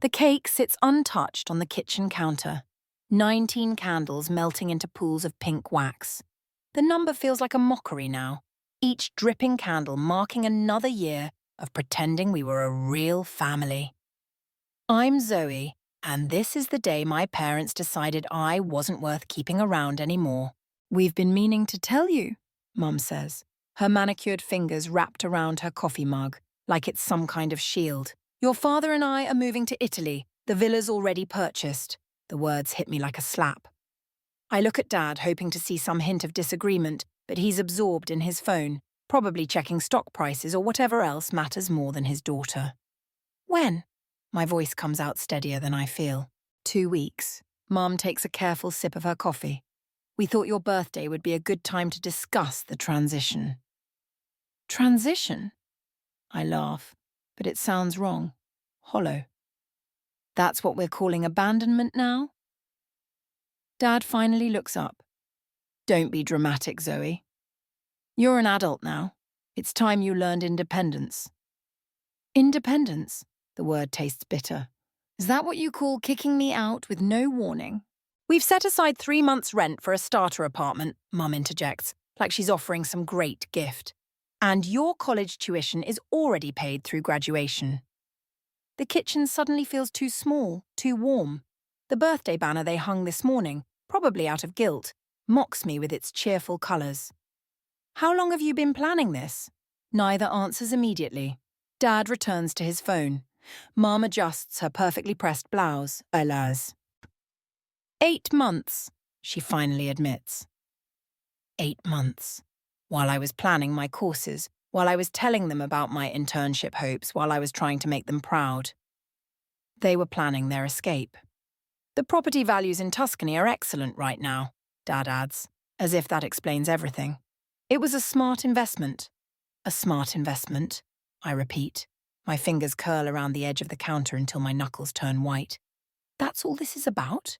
The cake sits untouched on the kitchen counter, 19 candles melting into pools of pink wax. The number feels like a mockery now, each dripping candle marking another year of pretending we were a real family. I'm Zoe, and this is the day my parents decided I wasn't worth keeping around anymore. We've been meaning to tell you, Mum says, her manicured fingers wrapped around her coffee mug, like it's some kind of shield. Your father and I are moving to Italy. The villa's already purchased. The words hit me like a slap. I look at Dad, hoping to see some hint of disagreement, but he's absorbed in his phone, probably checking stock prices or whatever else matters more than his daughter. When? My voice comes out steadier than I feel. 2 weeks. Mum takes a careful sip of her coffee. We thought your birthday would be a good time to discuss the transition. Transition? I laugh, but it sounds wrong. Hollow. That's what we're calling abandonment now? Dad finally looks up. Don't be dramatic, Zoe. You're an adult now. It's time you learned independence. Independence? The word tastes bitter. Is that what you call kicking me out with no warning? We've set aside 3 months' rent for a starter apartment, Mum interjects, like she's offering some great gift. And your college tuition is already paid through graduation. The kitchen suddenly feels too small, too warm. The birthday banner they hung this morning, probably out of guilt, mocks me with its cheerful colours. How long have you been planning this? Neither answers immediately. Dad returns to his phone. Mum adjusts her perfectly pressed blouse, alas. 8 months, she finally admits. 8 months. While I was planning my courses, while I was telling them about my internship hopes, while I was trying to make them proud. They were planning their escape. The property values in Tuscany are excellent right now, Dad adds, as if that explains everything. It was a smart investment. A smart investment, I repeat. My fingers curl around the edge of the counter until my knuckles turn white. That's all this is about?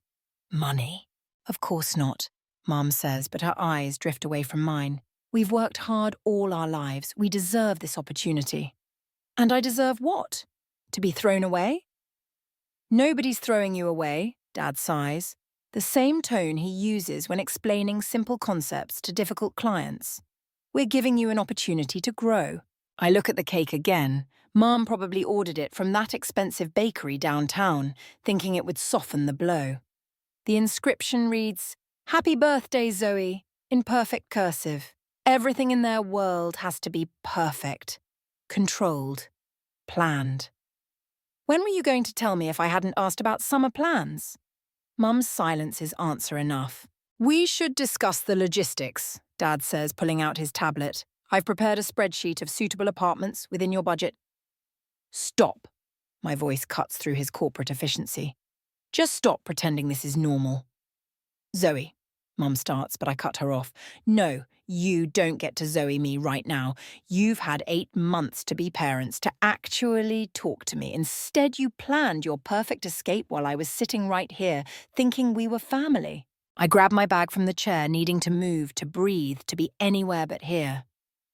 Money? Of course not, Mum says, but her eyes drift away from mine. We've worked hard all our lives. We deserve this opportunity. And I deserve what? To be thrown away? Nobody's throwing you away, Dad sighs, the same tone he uses when explaining simple concepts to difficult clients. We're giving you an opportunity to grow. I look at the cake again. Mum probably ordered it from that expensive bakery downtown, thinking it would soften the blow. The inscription reads, "Happy birthday, Zoe," in perfect cursive. Everything in their world has to be perfect, controlled, planned. When were you going to tell me if I hadn't asked about summer plans? Mum's silence is answer enough. We should discuss the logistics, Dad says, pulling out his tablet. I've prepared a spreadsheet of suitable apartments within your budget. Stop. My voice cuts through his corporate efficiency. Just stop pretending this is normal. Zoe, Mum starts, but I cut her off. No, you don't get to Zoe me right now. You've had 8 months to be parents, to actually talk to me. Instead, you planned your perfect escape while I was sitting right here, thinking we were family. I grab my bag from the chair, needing to move, to breathe, to be anywhere but here.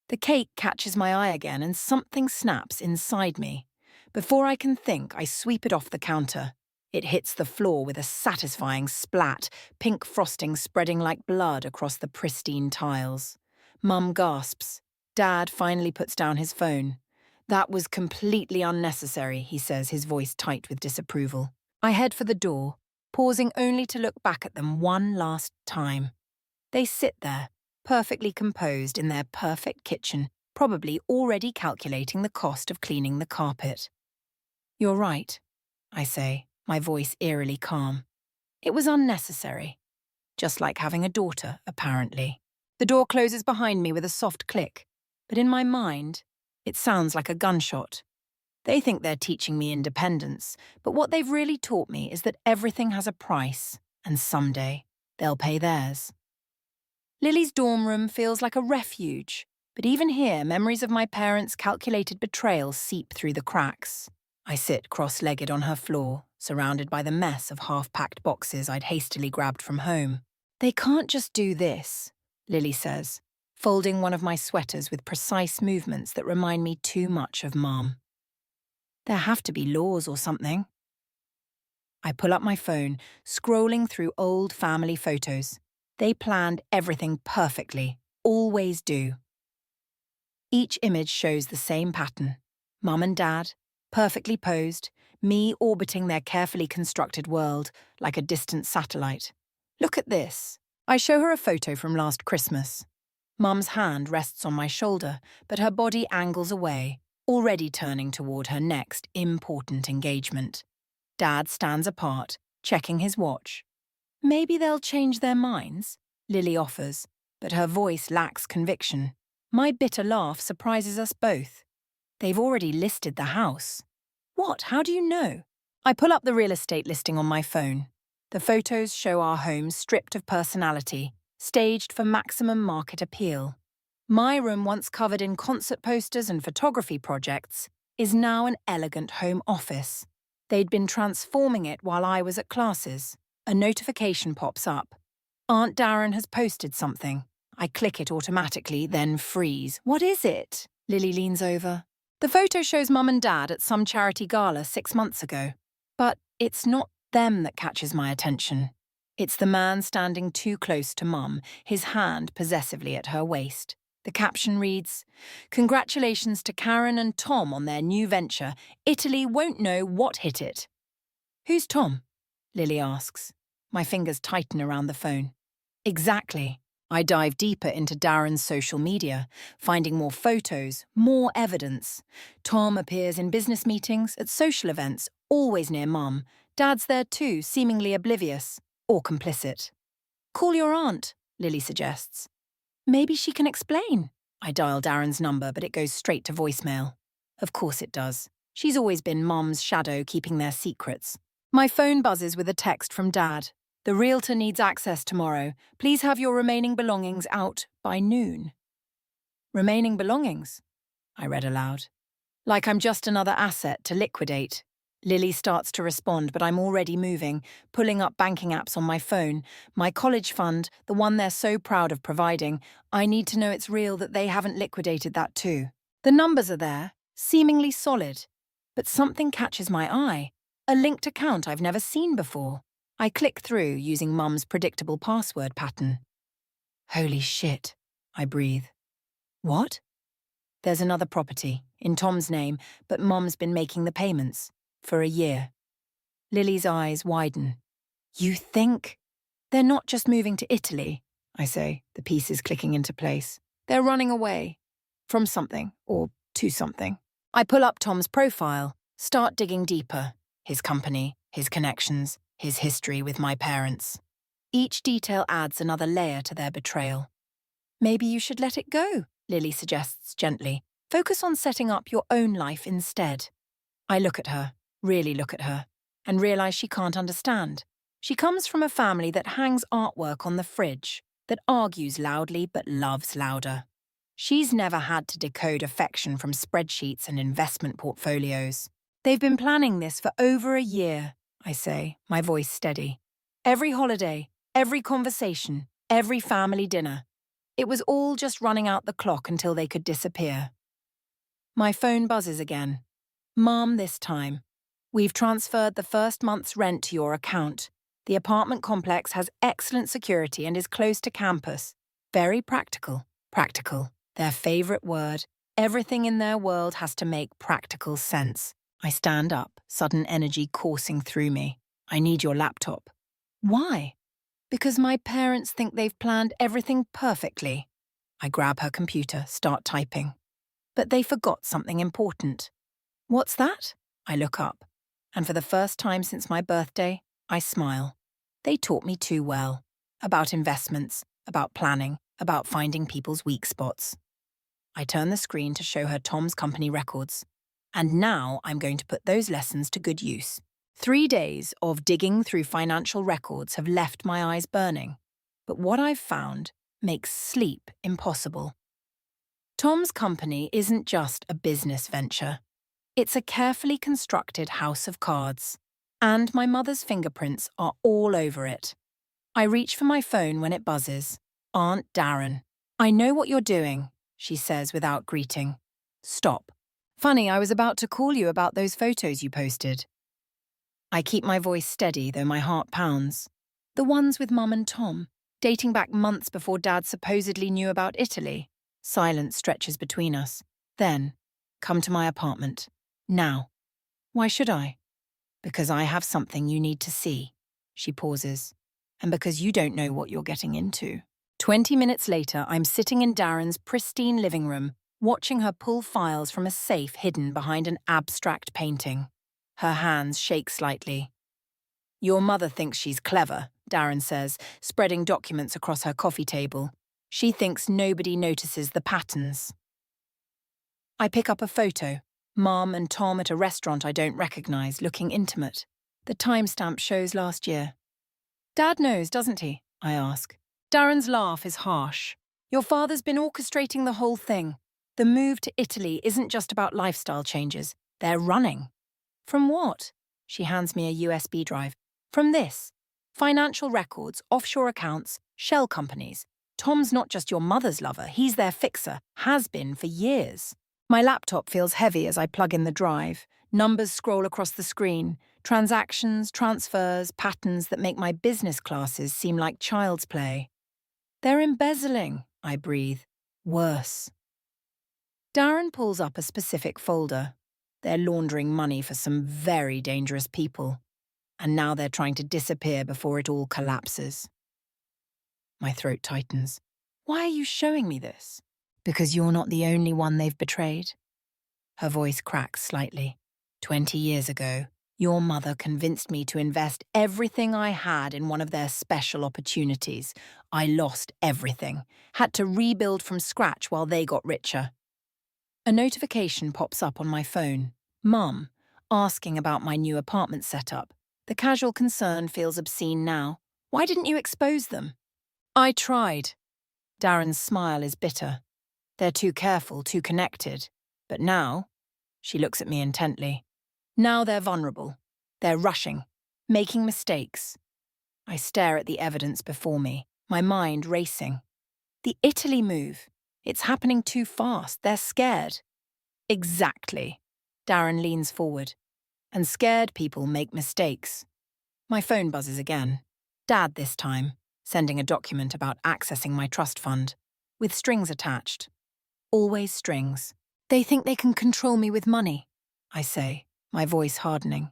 The cake catches my eye again and something snaps inside me. Before I can think, I sweep it off the counter. It hits the floor with a satisfying splat, pink frosting spreading like blood across the pristine tiles. Mum gasps. Dad finally puts down his phone. That was completely unnecessary, he says, his voice tight with disapproval. I head for the door, pausing only to look back at them one last time. They sit there, perfectly composed in their perfect kitchen, probably already calculating the cost of cleaning the carpet. You're right, I say, my voice eerily calm. It was unnecessary. Just like having a daughter, apparently. The door closes behind me with a soft click, but in my mind, it sounds like a gunshot. They think they're teaching me independence, but what they've really taught me is that everything has a price, and someday they'll pay theirs. Lily's dorm room feels like a refuge, but even here, memories of my parents' calculated betrayal seep through the cracks. I sit cross-legged on her floor, surrounded by the mess of half-packed boxes I'd hastily grabbed from home. They can't just do this, Lily says, folding one of my sweaters with precise movements that remind me too much of Mom. There have to be laws or something. I pull up my phone, scrolling through old family photos. They planned everything perfectly, always do. Each image shows the same pattern. Mum and Dad, perfectly posed, me orbiting their carefully constructed world like a distant satellite. Look at this. I show her a photo from last Christmas. Mum's hand rests on my shoulder, but her body angles away, already turning toward her next important engagement. Dad stands apart, checking his watch. Maybe they'll change their minds, Lily offers, but her voice lacks conviction. My bitter laugh surprises us both. They've already listed the house. What? How do you know? I pull up the real estate listing on my phone. The photos show our home stripped of personality, staged for maximum market appeal. My room, once covered in concert posters and photography projects, is now an elegant home office. They'd been transforming it while I was at classes. A notification pops up. Aunt Darren has posted something. I click it automatically, then freeze. What is it? Lily leans over. The photo shows Mum and Dad at some charity gala 6 months ago. But it's not them that catches my attention. It's the man standing too close to Mum, his hand possessively at her waist. The caption reads, "Congratulations to Karen and Tom on their new venture. Italy won't know what hit it." Who's Tom? Lily asks. My fingers tighten around the phone. Exactly. I dive deeper into Darren's social media, finding more photos, more evidence. Tom appears in business meetings, at social events, always near Mum. Dad's there too, seemingly oblivious, or complicit. Call your aunt, Lily suggests. Maybe she can explain. I dial Darren's number, but it goes straight to voicemail. Of course it does. She's always been Mum's shadow, keeping their secrets. My phone buzzes with a text from Dad. The realtor needs access tomorrow. Please have your remaining belongings out by noon. Remaining belongings? I read aloud. Like I'm just another asset to liquidate. Lily starts to respond, but I'm already moving, pulling up banking apps on my phone. My college fund, the one they're so proud of providing, I need to know it's real that they haven't liquidated that too. The numbers are there, seemingly solid. But something catches my eye. A linked account I've never seen before. I click through using Mum's predictable password pattern. Holy shit, I breathe. What? There's another property, in Tom's name, but Mum's been making the payments. For a year. Lily's eyes widen. You think? They're not just moving to Italy, I say, the pieces clicking into place. They're running away. From something, or to something. I pull up Tom's profile, start digging deeper. His company, his connections, his history with my parents. Each detail adds another layer to their betrayal. Maybe you should let it go, Lily suggests gently. Focus on setting up your own life instead. I look at her. Really look at her, and realize she can't understand. She comes from a family that hangs artwork on the fridge, that argues loudly but loves louder. She's never had to decode affection from spreadsheets and investment portfolios. They've been planning this for over a year, I say, my voice steady. Every holiday, every conversation, every family dinner. It was all just running out the clock until they could disappear. My phone buzzes again. Mom this time. We've transferred the first month's rent to your account. The apartment complex has excellent security and is close to campus. Very practical. Practical. Their favorite word. Everything in their world has to make practical sense. I stand up, sudden energy coursing through me. I need your laptop. Why? Because my parents think they've planned everything perfectly. I grab her computer, start typing. But they forgot something important. What's that? I look up. And for the first time since my birthday, I smile. They taught me too well. About investments, about planning, about finding people's weak spots. I turn the screen to show her Tom's company records. And now I'm going to put those lessons to good use. 3 days of digging through financial records have left my eyes burning. But what I've found makes sleep impossible. Tom's company isn't just a business venture. It's a carefully constructed house of cards, and my mother's fingerprints are all over it. I reach for my phone when it buzzes. Aunt Darren. I know what you're doing, she says without greeting. Stop. Funny, I was about to call you about those photos you posted. I keep my voice steady, though my heart pounds. The ones with Mum and Tom, dating back months before Dad supposedly knew about Italy. Silence stretches between us. Then, come to my apartment. Now. Why should I? Because I have something you need to see. She pauses. And because you don't know what you're getting into. 20 minutes later, I'm sitting in Darren's pristine living room, watching her pull files from a safe hidden behind an abstract painting. Her hands shake slightly. Your mother thinks she's clever, Darren says, spreading documents across her coffee table. She thinks nobody notices the patterns. I pick up a photo. Mum and Tom at a restaurant I don't recognize, looking intimate. The timestamp shows last year. Dad knows, doesn't he? I ask. Darren's laugh is harsh. Your father's been orchestrating the whole thing. The move to Italy isn't just about lifestyle changes. They're running. From what? She hands me a USB drive. From this. Financial records, offshore accounts, shell companies. Tom's not just your mother's lover, he's their fixer, has been for years. My laptop feels heavy as I plug in the drive. Numbers scroll across the screen. Transactions, transfers, patterns that make my business classes seem like child's play. They're embezzling, I breathe. Worse. Darren pulls up a specific folder. They're laundering money for some very dangerous people. And now they're trying to disappear before it all collapses. My throat tightens. Why are you showing me this? Because you're not the only one they've betrayed. Her voice cracks slightly. 20 years ago, your mother convinced me to invest everything I had in one of their special opportunities. I lost everything, had to rebuild from scratch while they got richer. A notification pops up on my phone. Mum, asking about my new apartment setup. The casual concern feels obscene now. Why didn't you expose them? I tried. Darren's smile is bitter. They're too careful, too connected. But now, she looks at me intently. Now they're vulnerable. They're rushing, making mistakes. I stare at the evidence before me, my mind racing. The Italy move. It's happening too fast. They're scared. Exactly. Darren leans forward. And scared people make mistakes. My phone buzzes again. Dad this time, sending a document about accessing my trust fund, with strings attached. Always strings. They think they can control me with money, I say, my voice hardening.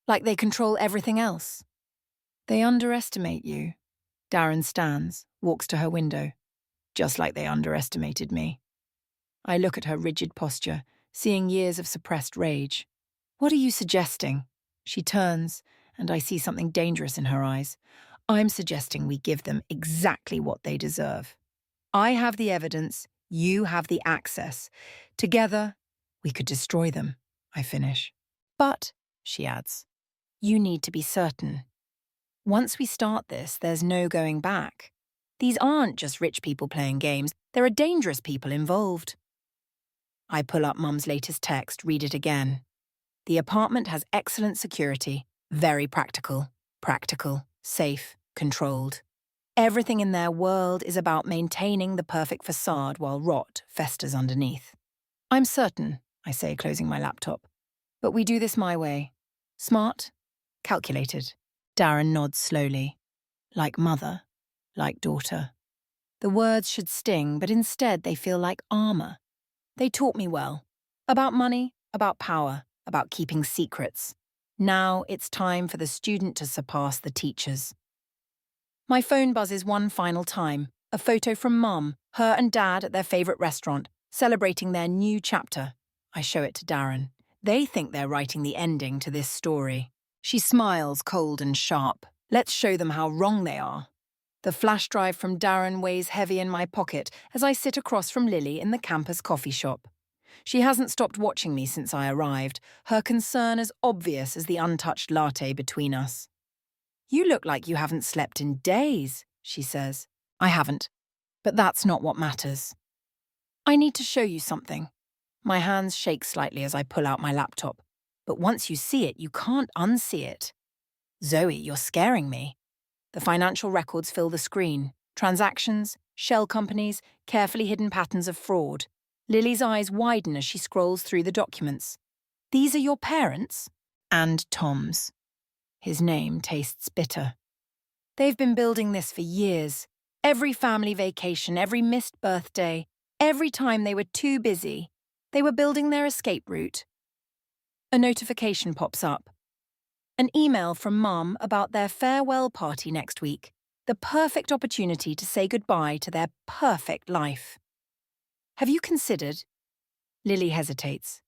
Like they control everything else. They underestimate you. Darren stands, walks to her window. Just like they underestimated me. I look at her rigid posture, seeing years of suppressed rage. What are you suggesting? She turns, and I see something dangerous in her eyes. I'm suggesting we give them exactly what they deserve. I have the evidence, you have the access. Together, we could destroy them, I finish. But, she adds, you need to be certain. Once we start this, there's no going back. These aren't just rich people playing games, there are dangerous people involved. I pull up Mum's latest text, read it again. The apartment has excellent security, very practical, safe, controlled. Everything in their world is about maintaining the perfect facade while rot festers underneath. I'm certain, I say, closing my laptop. But we do this my way. Smart, calculated. Darren nods slowly. Like mother, like daughter. The words should sting, but instead they feel like armor. They taught me well. About money, about power, about keeping secrets. Now it's time for the student to surpass the teachers. My phone buzzes one final time. A photo from Mum, her and Dad at their favourite restaurant, celebrating their new chapter. I show it to Darren. They think they're writing the ending to this story. She smiles, cold and sharp. Let's show them how wrong they are. The flash drive from Darren weighs heavy in my pocket as I sit across from Lily in the campus coffee shop. She hasn't stopped watching me since I arrived, her concern as obvious as the untouched latte between us. You look like you haven't slept in days, she says. I haven't, but that's not what matters. I need to show you something. My hands shake slightly as I pull out my laptop, but once you see it, you can't unsee it. Zoe, you're scaring me. The financial records fill the screen. Transactions, shell companies, carefully hidden patterns of fraud. Lily's eyes widen as she scrolls through the documents. These are your parents? And Tom's. His name tastes bitter. They've been building this for years. Every family vacation, every missed birthday, every time they were too busy, they were building their escape route. A notification pops up. An email from Mum about their farewell party next week. The perfect opportunity to say goodbye to their perfect life. Have you considered? Lily hesitates.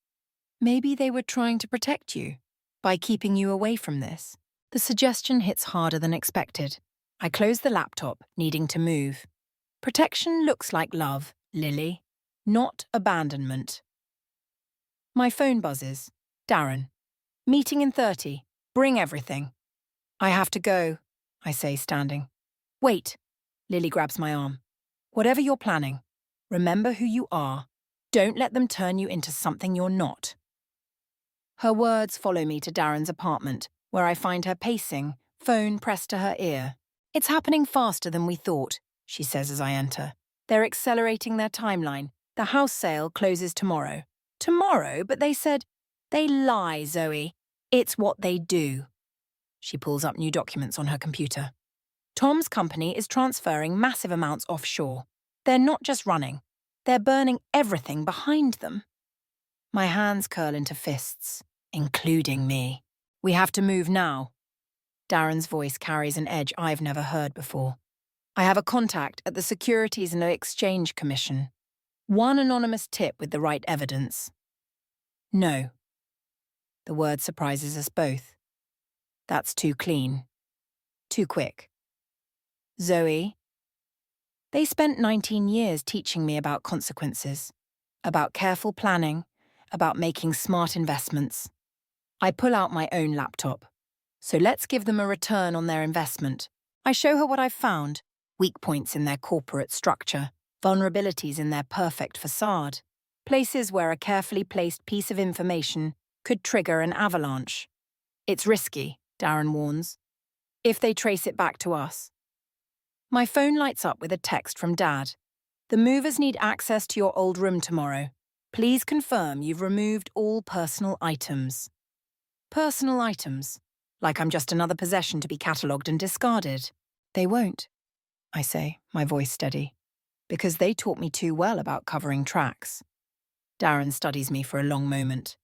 Maybe they were trying to protect you by keeping you away from this. The suggestion hits harder than expected. I close the laptop, needing to move. Protection looks like love, Lily, not abandonment. My phone buzzes. Darren. Meeting in 30. Bring everything. I have to go, I say, standing. Wait. Lily grabs my arm. Whatever you're planning, remember who you are. Don't let them turn you into something you're not. Her words follow me to Darren's apartment, where I find her pacing, phone pressed to her ear. It's happening faster than we thought, she says as I enter. They're accelerating their timeline. The house sale closes tomorrow. Tomorrow? But they said... They lie, Zoe. It's what they do. She pulls up new documents on her computer. Tom's company is transferring massive amounts offshore. They're not just running. They're burning everything behind them. My hands curl into fists, including me. We have to move now. Darren's voice carries an edge I've never heard before. I have a contact at the Securities and Exchange Commission. One anonymous tip with the right evidence. No. The word surprises us both. That's too clean. Too quick. Zoe. They spent 19 years teaching me about consequences, about careful planning, about making smart investments. I pull out my own laptop. So let's give them a return on their investment. I show her what I've found, weak points in their corporate structure, vulnerabilities in their perfect facade, places where a carefully placed piece of information could trigger an avalanche. It's risky, Darren warns, if they trace it back to us. My phone lights up with a text from Dad. The movers need access to your old room tomorrow. Please confirm you've removed all personal items. Personal items? Like I'm just another possession to be catalogued and discarded. They won't, I say, my voice steady, because they taught me too well about covering tracks. Darren studies me for a long moment.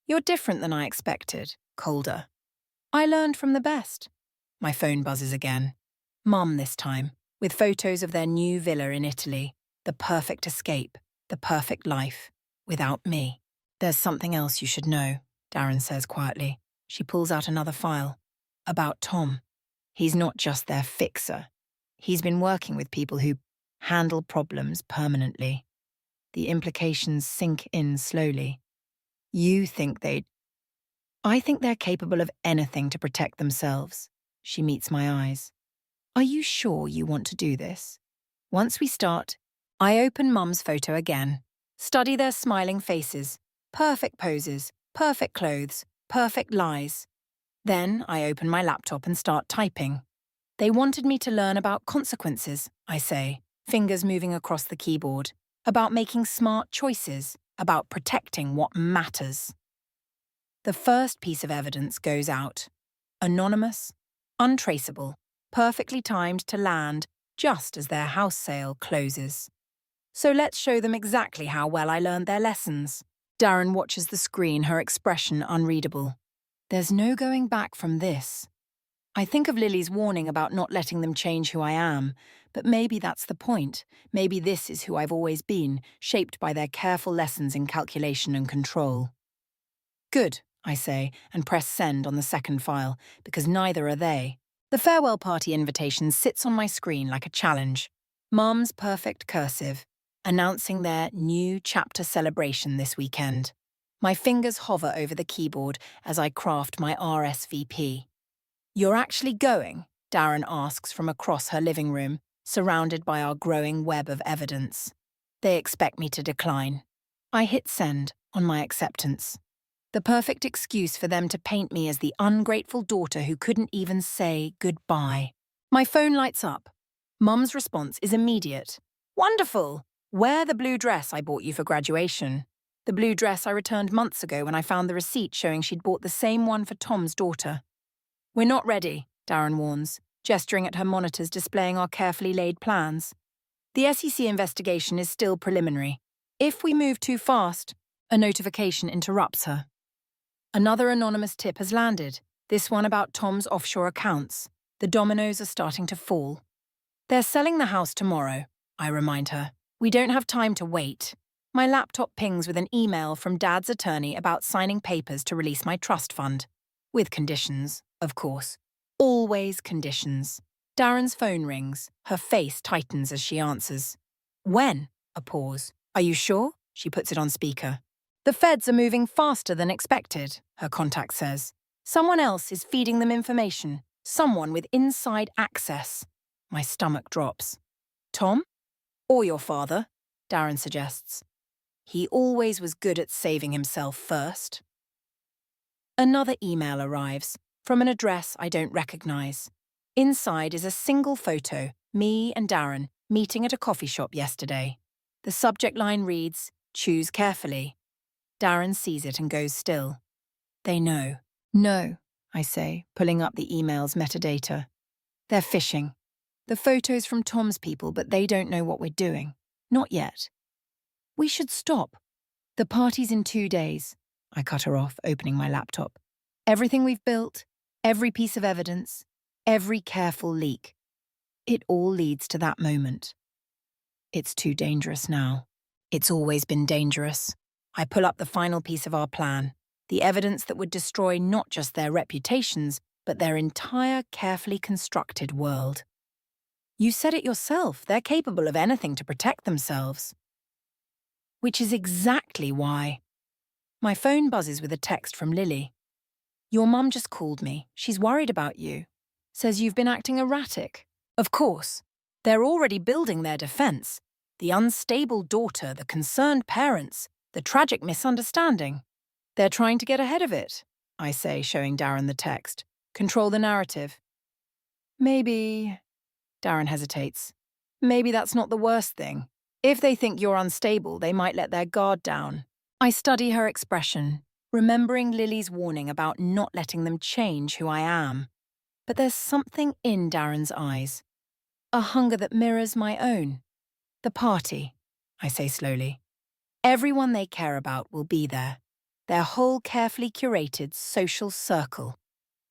You're different than I expected, colder. I learned from the best. My phone buzzes again. Mum this time, with photos of their new villa in Italy, the perfect escape, the perfect life, without me. There's something else you should know, Darren says quietly. She pulls out another file. About Tom. He's not just their fixer. He's been working with people who handle problems permanently. The implications sink in slowly. You think they'd... I think they're capable of anything to protect themselves. She meets my eyes. Are you sure you want to do this? Once we start, I open Mum's photo again. Study their smiling faces, perfect poses, perfect clothes, perfect lies. Then I open my laptop and start typing. They wanted me to learn about consequences, I say, fingers moving across the keyboard, about making smart choices, about protecting what matters. The first piece of evidence goes out. Anonymous, untraceable, perfectly timed to land just as their house sale closes. So let's show them exactly how well I learned their lessons. Darren watches the screen, her expression unreadable. There's no going back from this. I think of Lily's warning about not letting them change who I am, but maybe that's the point. Maybe this is who I've always been, shaped by their careful lessons in calculation and control. Good, I say, and press send on the second file, because neither are they. The farewell party invitation sits on my screen like a challenge. Mum's perfect cursive, announcing their new chapter celebration this weekend. My fingers hover over the keyboard as I craft my RSVP. You're actually going? Darren asks from across her living room, surrounded by our growing web of evidence. They expect me to decline. I hit send on my acceptance. The perfect excuse for them to paint me as the ungrateful daughter who couldn't even say goodbye. My phone lights up. Mum's response is immediate. Wonderful! Wear the blue dress I bought you for graduation. The blue dress I returned months ago when I found the receipt showing she'd bought the same one for Tom's daughter. We're not ready, Darren warns, gesturing at her monitors displaying our carefully laid plans. The SEC investigation is still preliminary. If we move too fast, a notification interrupts her. Another anonymous tip has landed, this one about Tom's offshore accounts. The dominoes are starting to fall. They're selling the house tomorrow, I remind her. We don't have time to wait. My laptop pings with an email from Dad's attorney about signing papers to release my trust fund. With conditions, of course. Always conditions. Darren's phone rings. Her face tightens as she answers. When? A pause. Are you sure? She puts it on speaker. The feds are moving faster than expected, her contact says. Someone else is feeding them information. Someone with inside access. My stomach drops. Tom? Or your father, Darren suggests. He always was good at saving himself first. Another email arrives, from an address I don't recognize. Inside is a single photo, me and Darren, meeting at a coffee shop yesterday. The subject line reads, "Choose carefully." Darren sees it and goes still. They know. No, I say, pulling up the email's metadata. They're phishing. The photo's from Tom's people, but they don't know what we're doing. Not yet. We should stop. The party's in 2 days. I cut her off, opening my laptop. Everything we've built, every piece of evidence, every careful leak. It all leads to that moment. It's too dangerous now. It's always been dangerous. I pull up the final piece of our plan, the evidence that would destroy not just their reputations, but their entire carefully constructed world. You said it yourself, they're capable of anything to protect themselves. Which is exactly why. My phone buzzes with a text from Lily. Your mum just called me. She's worried about you. Says you've been acting erratic. Of course. They're already building their defense. The unstable daughter, the concerned parents, the tragic misunderstanding. They're trying to get ahead of it, I say, showing Darren the text. Control the narrative. Maybe... Darren hesitates. Maybe that's not the worst thing. If they think you're unstable, they might let their guard down. I study her expression, remembering Lily's warning about not letting them change who I am. But there's something in Darren's eyes. A hunger that mirrors my own. The party, I say slowly. Everyone they care about will be there. Their whole carefully curated social circle.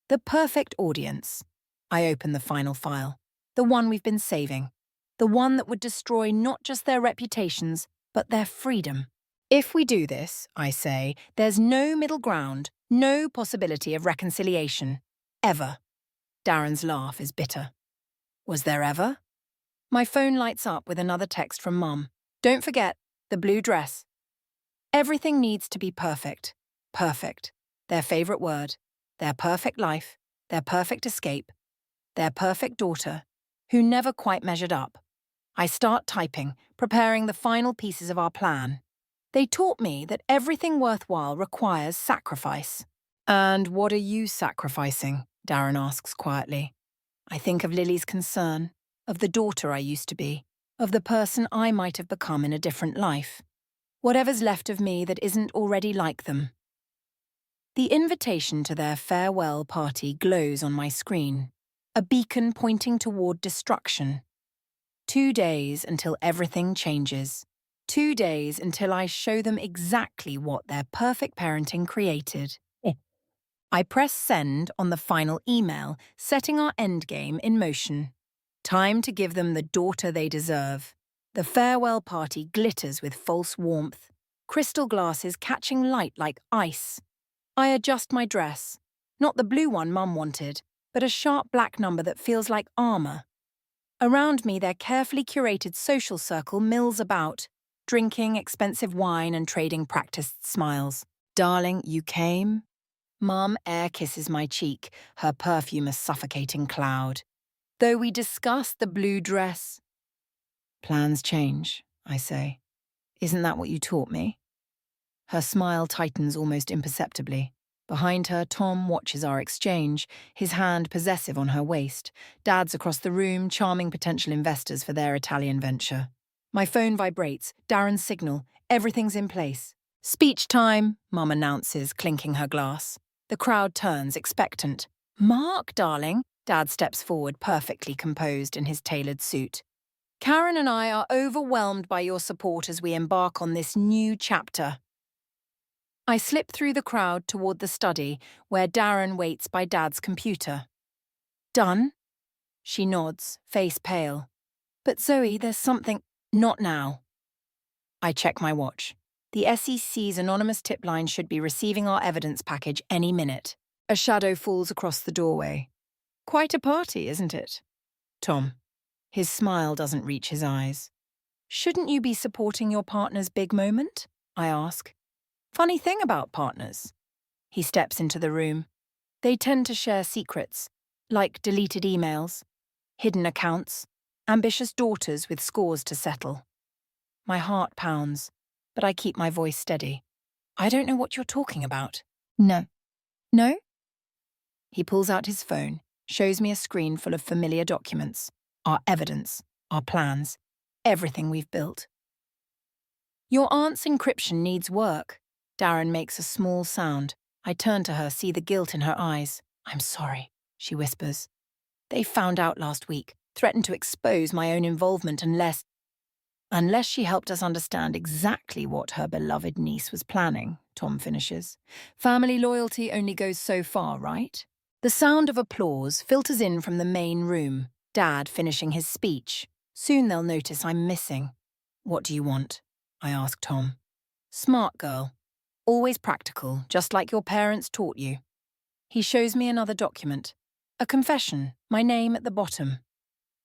The perfect audience. I open the final file. The one we've been saving. The one that would destroy not just their reputations, but their freedom. If we do this, I say, there's no middle ground, no possibility of reconciliation. Ever. Darren's laugh is bitter. Was there ever? My phone lights up with another text from Mum. Don't forget, the blue dress. Everything needs to be perfect. Perfect. Their favourite word. Their perfect life. Their perfect escape. Their perfect daughter, who never quite measured up. I start typing, preparing the final pieces of our plan. They taught me that everything worthwhile requires sacrifice. And what are you sacrificing? Darren asks quietly. I think of Lily's concern, of the daughter I used to be, of the person I might have become in a different life. Whatever's left of me that isn't already like them. The invitation to their farewell party glows on my screen, a beacon pointing toward destruction. 2 days until everything changes. 2 days until I show them exactly what their perfect parenting created. I press send on the final email, setting our endgame in motion. Time to give them the daughter they deserve. The farewell party glitters with false warmth, crystal glasses catching light like ice. I adjust my dress, not the blue one Mum wanted, but a sharp black number that feels like armour. Around me, their carefully curated social circle mills about, drinking expensive wine and trading practiced smiles. Darling, you came? Mum air kisses my cheek, her perfume a suffocating cloud. Though we discuss the blue dress. Plans change, I say. Isn't that what you taught me? Her smile tightens almost imperceptibly. Behind her, Tom watches our exchange, his hand possessive on her waist. Dad's across the room, charming potential investors for their Italian venture. My phone vibrates, Darren's signal, everything's in place. Speech time, Mum announces, clinking her glass. The crowd turns, expectant. Mark, darling, Dad steps forward perfectly composed in his tailored suit. Karen and I are overwhelmed by your support as we embark on this new chapter. I slip through the crowd toward the study where Darren waits by Dad's computer. Done? She nods, face pale. But Zoe, there's something… Not now. I check my watch. The SEC's anonymous tip line should be receiving our evidence package any minute. A shadow falls across the doorway. Quite a party, isn't it? Tom. His smile doesn't reach his eyes. Shouldn't you be supporting your partner's big moment? I ask. Funny thing about partners. He steps into the room. They tend to share secrets, like deleted emails, hidden accounts, ambitious daughters with scores to settle. My heart pounds, but I keep my voice steady. I don't know what you're talking about. No. No? He pulls out his phone, shows me a screen full of familiar documents, our evidence, our plans, everything we've built. Your aunt's encryption needs work. Darren makes a small sound. I turn to her, see the guilt in her eyes. I'm sorry, she whispers. They found out last week, threatened to expose my own involvement unless she helped us understand exactly what her beloved niece was planning, Tom finishes. Family loyalty only goes so far, right? The sound of applause filters in from the main room, Dad finishing his speech. Soon they'll notice I'm missing. What do you want? I ask Tom. Smart girl. Always practical, just like your parents taught you. He shows me another document. A confession, my name at the bottom.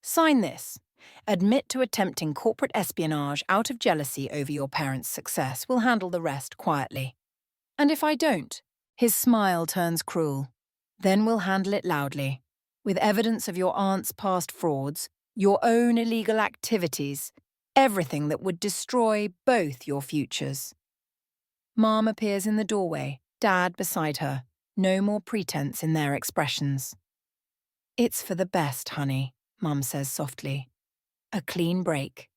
Sign this. Admit to attempting corporate espionage out of jealousy over your parents' success. We'll handle the rest quietly. And if I don't? His smile turns cruel. Then we'll handle it loudly, with evidence of your aunt's past frauds, your own illegal activities, everything that would destroy both your futures. Mom appears in the doorway, Dad beside her. No more pretense in their expressions. It's for the best, honey, Mum says softly. A clean break.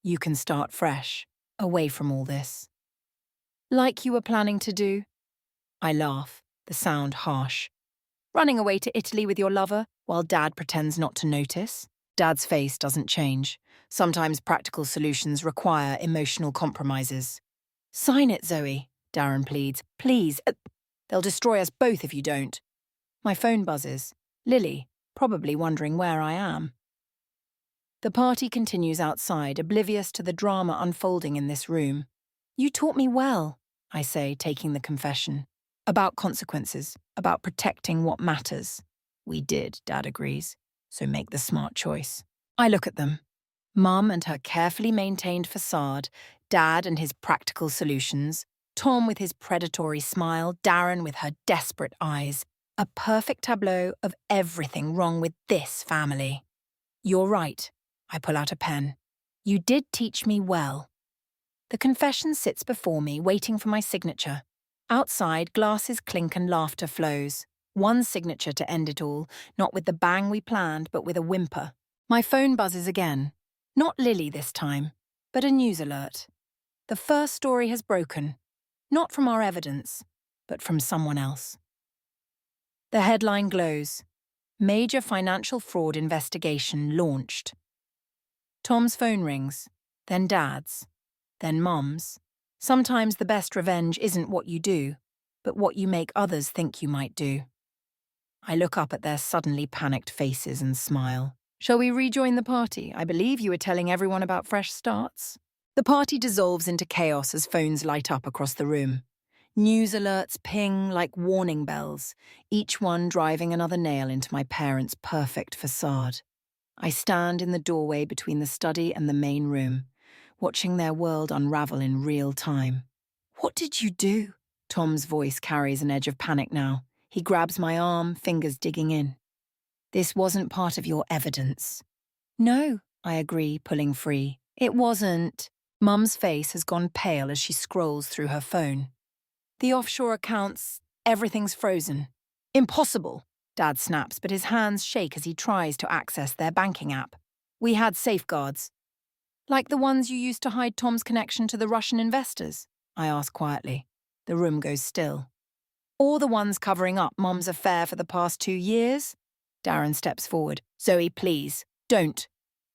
You can start fresh, away from all this. Like you were planning to do? I laugh, the sound harsh. Running away to Italy with your lover while Dad pretends not to notice? Dad's face doesn't change. Sometimes practical solutions require emotional compromises. Sign it, Zoe, Darren pleads. Please. They'll destroy us both if you don't. My phone buzzes. Lily, probably wondering where I am. The party continues outside, oblivious to the drama unfolding in this room. You taught me well, I say, taking the confession. About consequences, about protecting what matters. We did, Dad agrees, so make the smart choice. I look at them. Mum and her carefully maintained facade, Dad and his practical solutions, Tom with his predatory smile, Darren with her desperate eyes. A perfect tableau of everything wrong with this family. You're right. I pull out a pen. You did teach me well. The confession sits before me, waiting for my signature. Outside, glasses clink and laughter flows. One signature to end it all, not with the bang we planned, but with a whimper. My phone buzzes again. Not Lily this time, but a news alert. The first story has broken. Not from our evidence, but from someone else. The headline glows. Major financial fraud investigation launched. Tom's phone rings, then Dad's, then Mum's. Sometimes the best revenge isn't what you do, but what you make others think you might do. I look up at their suddenly panicked faces and smile. Shall we rejoin the party? I believe you were telling everyone about fresh starts. The party dissolves into chaos as phones light up across the room. News alerts ping like warning bells, each one driving another nail into my parents' perfect facade. I stand in the doorway between the study and the main room, watching their world unravel in real time. What did you do? Tom's voice carries an edge of panic now. He grabs my arm, fingers digging in. This wasn't part of your evidence. No, I agree, pulling free. It wasn't. Mum's face has gone pale as she scrolls through her phone. The offshore accounts, everything's frozen. Impossible, Dad snaps, but his hands shake as he tries to access their banking app. We had safeguards. Like the ones you used to hide Tom's connection to the Russian investors? I ask quietly. The room goes still. Or the ones covering up Mum's affair for the past 2 years? Darren steps forward. Zoe, please, don't.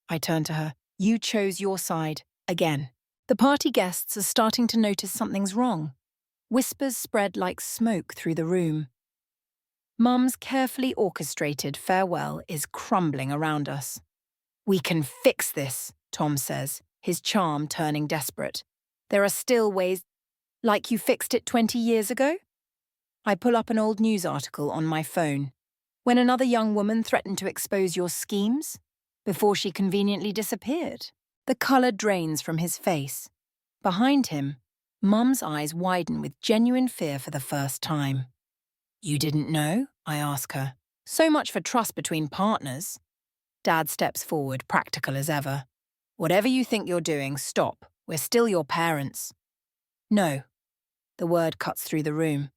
I turn to her. You chose your side, again. The party guests are starting to notice something's wrong. Whispers spread like smoke through the room. Mum's carefully orchestrated farewell is crumbling around us. We can fix this, Tom says, his charm turning desperate. There are still ways, like you fixed it 20 years ago? I pull up an old news article on my phone. When another young woman threatened to expose your schemes? Before she conveniently disappeared. The colour drains from his face. Behind him, Mum's eyes widen with genuine fear for the first time. You didn't know? I ask her. So much for trust between partners. Dad steps forward, practical as ever. Whatever you think you're doing, stop. We're still your parents. No. The word cuts through the room.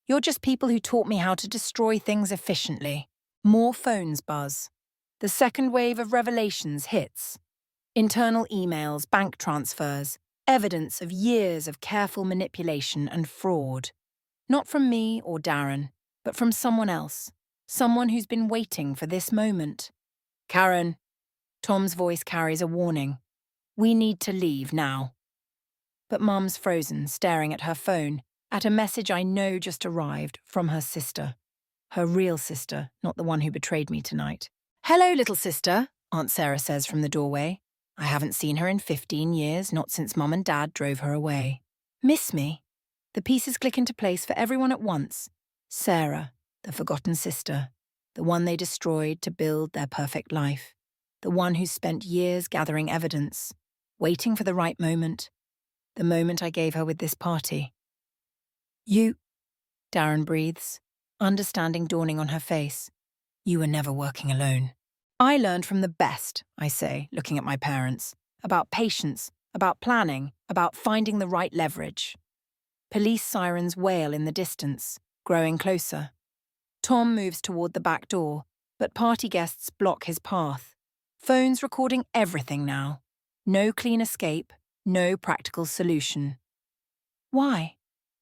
You're just people who taught me how to destroy things efficiently. More phones buzz. The second wave of revelations hits. Internal emails, bank transfers, evidence of years of careful manipulation and fraud. Not from me or Darren, but from someone else. Someone who's been waiting for this moment. Karen. Tom's voice carries a warning. We need to leave now. But Mum's frozen, staring at her phone, at a message I know just arrived from her sister. Her real sister, not the one who betrayed me tonight. Hello, little sister, Aunt Sarah says from the doorway. I haven't seen her in 15 years, not since Mum and Dad drove her away. Miss me? The pieces click into place for everyone at once. Sarah, the forgotten sister, the one they destroyed to build their perfect life, the one who spent years gathering evidence, waiting for the right moment, the moment I gave her with this party. You, Darren breathes, understanding dawning on her face. You were never working alone. I learned from the best, I say, looking at my parents, about patience, about planning, about finding the right leverage. Police sirens wail in the distance, growing closer. Tom moves toward the back door, but party guests block his path. Phones recording everything now. No clean escape, no practical solution. Why?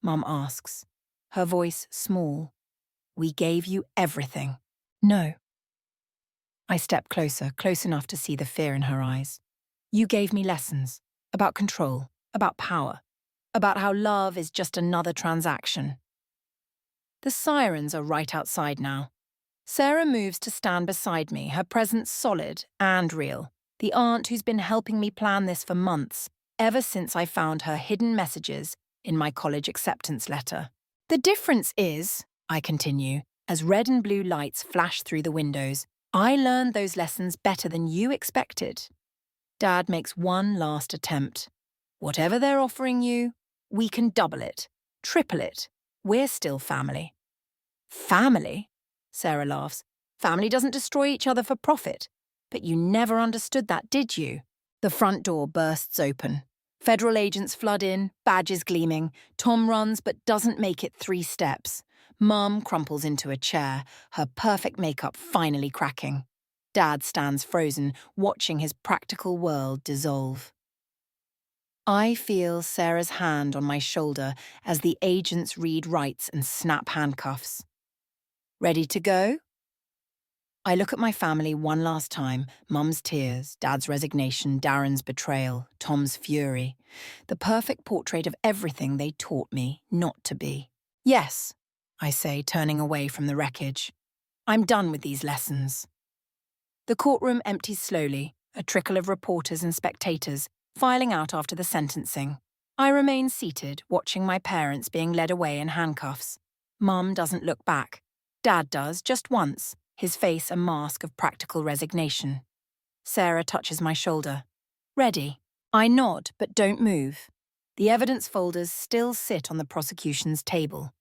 Mum asks, her voice small. We gave you everything. No. I step closer, close enough to see the fear in her eyes. You gave me lessons about control, about power, about how love is just another transaction. The sirens are right outside now. Sarah moves to stand beside me, her presence solid and real. The aunt who's been helping me plan this for months, ever since I found her hidden messages in my college acceptance letter. The difference is, I continue, as red and blue lights flash through the windows, I learned those lessons better than you expected. Dad makes one last attempt. Whatever they're offering you, we can double it, triple it. We're still family. Family? Sarah laughs. Family doesn't destroy each other for profit. But you never understood that, did you? The front door bursts open. Federal agents flood in, badges gleaming. Tom runs but doesn't make it 3 steps. Mum crumples into a chair, her perfect makeup finally cracking. Dad stands frozen, watching his practical world dissolve. I feel Sarah's hand on my shoulder as the agents read rights and snap handcuffs. Ready to go? I look at my family one last time, Mum's tears, Dad's resignation, Darren's betrayal, Tom's fury. The perfect portrait of everything they taught me not to be. Yes, I say, turning away from the wreckage. I'm done with these lessons. The courtroom empties slowly, a trickle of reporters and spectators filing out after the sentencing. I remain seated, watching my parents being led away in handcuffs. Mum doesn't look back. Dad does, just once, his face a mask of practical resignation. Sarah touches my shoulder. Ready. I nod, but don't move. The evidence folders still sit on the prosecution's table.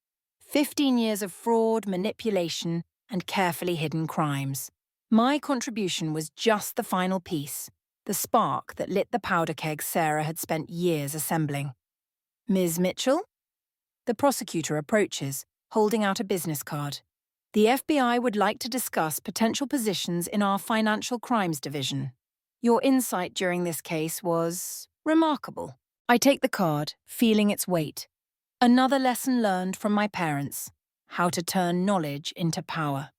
15 years of fraud, manipulation, and carefully hidden crimes. My contribution was just the final piece, the spark that lit the powder keg Sarah had spent years assembling. Ms. Mitchell? The prosecutor approaches, holding out a business card. The FBI would like to discuss potential positions in our financial crimes division. Your insight during this case was remarkable. I take the card, feeling its weight. Another lesson learned from my parents. How to Turn Knowledge into Power.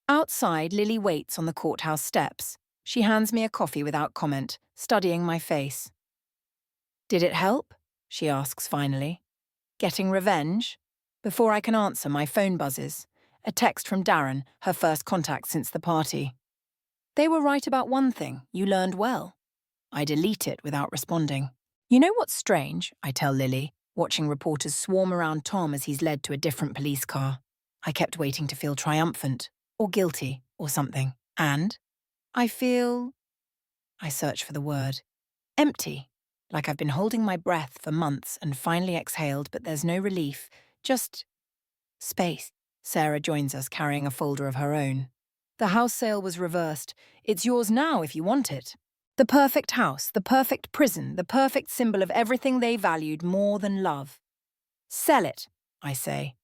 Outside, Lily waits on the courthouse steps. She hands me a coffee without comment, studying my face. "Did it help?" she asks finally. "Getting revenge?" Before I can answer, my phone buzzes. A text from Darren, her first contact since the party. "They were right about one thing. You learned well." I delete it without responding. "You know what's strange?" I tell Lily, watching reporters swarm around Tom as he's led to a different police car. I kept waiting to feel triumphant, or guilty, or something. And I feel... I search for the word. Empty. Like I've been holding my breath for months and finally exhaled, but there's no relief. Just space. Sarah joins us carrying a folder of her own. "The house sale was reversed. It's yours now if you want it." The perfect house, the perfect prison, the perfect symbol of everything they valued more than love. "Sell it," I say.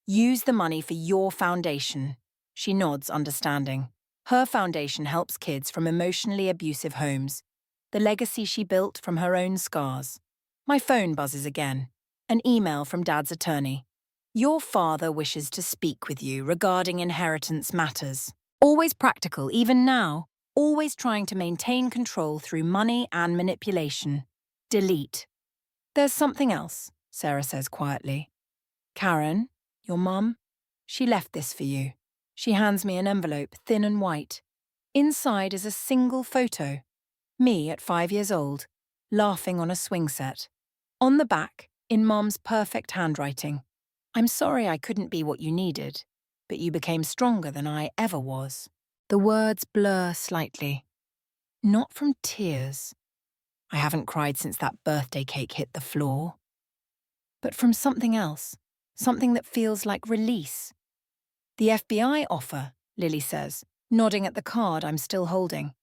"Use the money for your foundation." She nods, understanding. Her foundation helps kids from emotionally abusive homes. The legacy she built from her own scars. My phone buzzes again. An email from Dad's attorney. "Your father wishes to speak with you regarding inheritance matters." Always practical, even now. Always trying to maintain control through money and manipulation. Delete. "There's something else," Sarah says quietly. "Karen, your mum, she left this for you." She hands me an envelope, thin and white. Inside is a single photo. Me at 5 years old, laughing on a swing set. On the back, in Mum's perfect handwriting, "I'm sorry I couldn't be what you needed, but you became stronger than I ever was." The words blur slightly. Not from tears. I haven't cried since that birthday cake hit the floor. But from something else. Something that feels like release. "The FBI offer," Lily says, nodding at the card I'm still holding.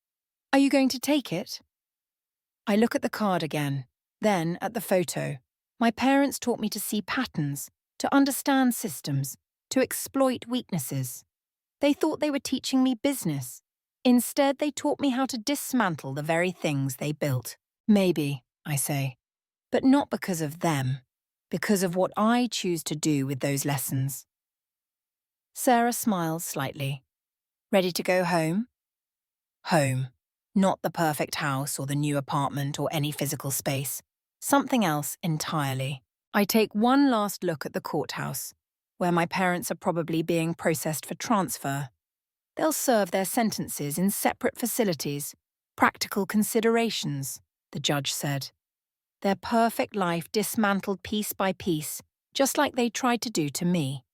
"Are you going to take it?" I look at the card again, then at the photo. My parents taught me to see patterns, to understand systems, to exploit weaknesses. They thought they were teaching me business. Instead, they taught me how to dismantle the very things they built. Maybe, I say, but not because of them, because of what I choose to do with those lessons. Sarah smiles slightly. "Ready to go home?" Home. Not the perfect house or the new apartment or any physical space. Something else entirely. I take one last look at the courthouse, where my parents are probably being processed for transfer. They'll serve their sentences in separate facilities. Practical considerations, the judge said. Their perfect life dismantled piece by piece, just like they tried to do to me.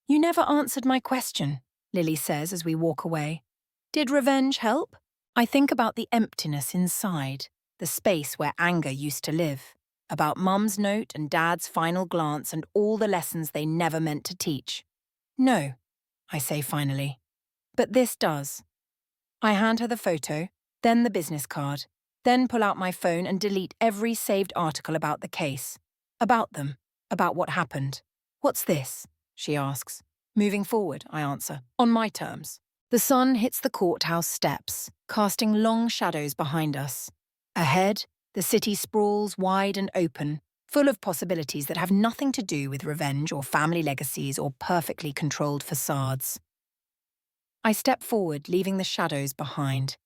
"You never answered my question," Lily says as we walk away. "Did revenge help?" I think about the emptiness inside, the space where anger used to live, about Mum's note and Dad's final glance and all the lessons they never meant to teach. "No," I say finally. "But this does." I hand her the photo, then the business card, then pull out my phone and delete every saved article about the case. About them, about what happened. "What's this?" she asks. "Moving forward," I answer, "on my terms." The sun hits the courthouse steps, casting long shadows behind us. Ahead, the city sprawls wide and open, full of possibilities that have nothing to do with revenge or family legacies or perfectly controlled facades. I step forward, leaving the shadows behind.